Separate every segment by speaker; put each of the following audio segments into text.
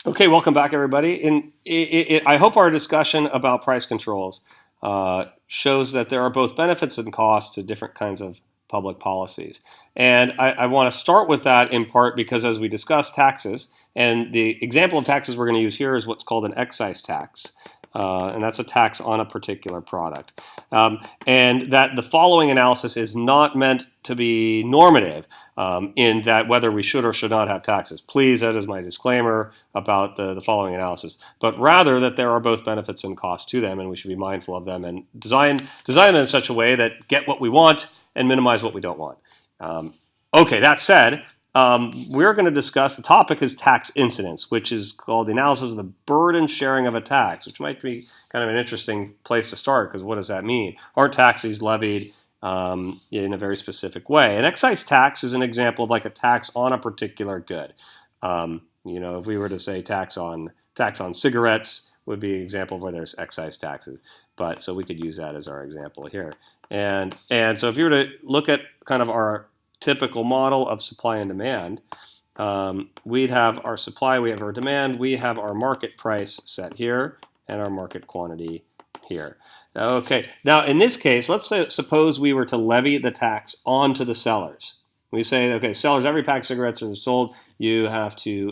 Speaker 1: Okay, welcome back, everybody. I hope our discussion about price controls shows that there are both benefits and costs to different kinds of public policies. And I want to start with that in part because, as we discussed, taxes, and the example of taxes we're going to use here is what's called an excise tax. And that's a tax on a particular product. And that the following analysis is not meant to be normative in that whether we should or should not have taxes. Please, that is my disclaimer about the following analysis, but rather that there are both benefits and costs to them, and we should be mindful of them and design them in such a way that get what we want and minimize what we don't want. Okay, that said, we're going to discuss, the topic is tax incidence, which is called the analysis of the burden sharing of a tax, which might be kind of an interesting place to start, because what does that mean? Are taxes levied in a very specific way? An excise tax is an example of like a tax on a particular good. If we were to say tax on cigarettes would be an example of where there's excise taxes. But so we could use that as our example here. And so if you were to look at kind of our typical model of supply and demand, we'd have our supply, we have our demand, we have our market price set here, and our market quantity here. Okay, now in this case, suppose we were to levy the tax onto the sellers. We say, okay, sellers, every pack of cigarettes that are sold, you have to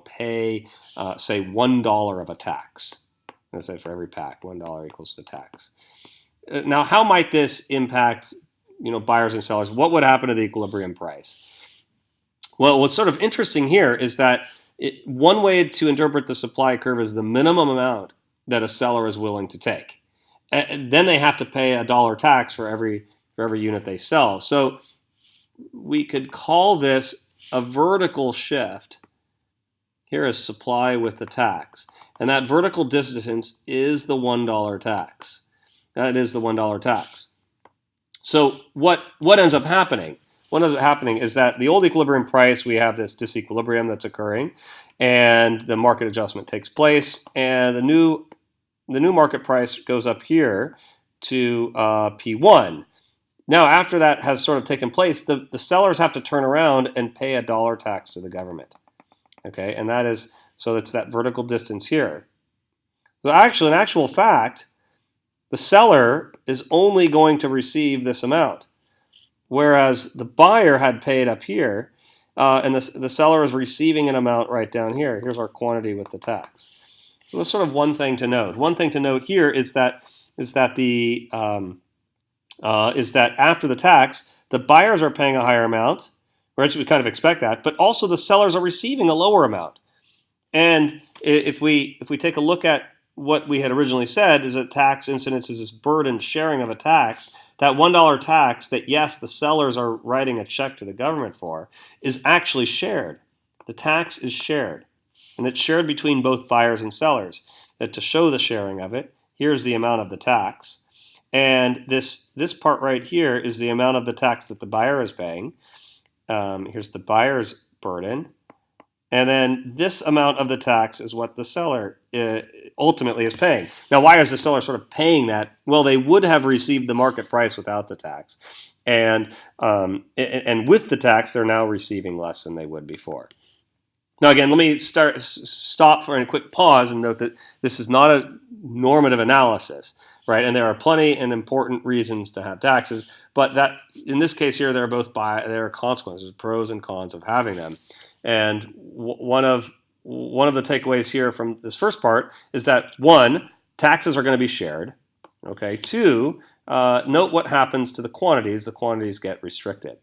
Speaker 1: pay, say, $1 of a tax. Let's say for every pack, $1 equals the tax. Now, how might this impact, buyers and sellers? What would happen to the equilibrium price? Well, what's sort of interesting here is that one way to interpret the supply curve is the minimum amount that a seller is willing to take. And then they have to pay $1 tax for every unit they sell. So we could call this a vertical shift. Here is supply with the tax. And that vertical distance is the $1 tax. That is the $1 tax. So what ends up happening? What ends up happening is that the old equilibrium price, we have this disequilibrium that's occurring, and the market adjustment takes place, and the new market price goes up here to P1. Now, after that has sort of taken place, the sellers have to turn around and pay $1 tax to the government. Okay, and so it's that vertical distance here. So actually, in actual fact, the seller is only going to receive this amount, whereas the buyer had paid up here, and the seller is receiving an amount right down here. Here's our quantity with the tax. So that's sort of one thing to note. One thing to note here is that after the tax, the buyers are paying a higher amount. Right? We kind of expect that, but also the sellers are receiving a lower amount. And if we take a look at what we had originally said, is that tax incidence is this burden sharing of a tax. That $1 tax that, yes, the sellers are writing a check to the government for, is actually shared. The tax is shared, and it's shared between both buyers and sellers. That to show the sharing of it, here's the amount of the tax, and this part right here is the amount of the tax that the buyer is paying. Here's the buyer's burden. And then this amount of the tax is what the seller ultimately is paying. Now, why is the seller sort of paying that? Well, they would have received the market price without the tax. And with the tax, they're now receiving less than they would before. Now, again, let me stop for a quick pause and note that this is not a normative analysis. Right, and there are plenty and important reasons to have taxes, but that in this case here, there are consequences, pros and cons of having them. And one of the takeaways here from this first part is that 1, taxes are going to be shared. Okay, 2, note what happens to the quantities. The quantities get restricted.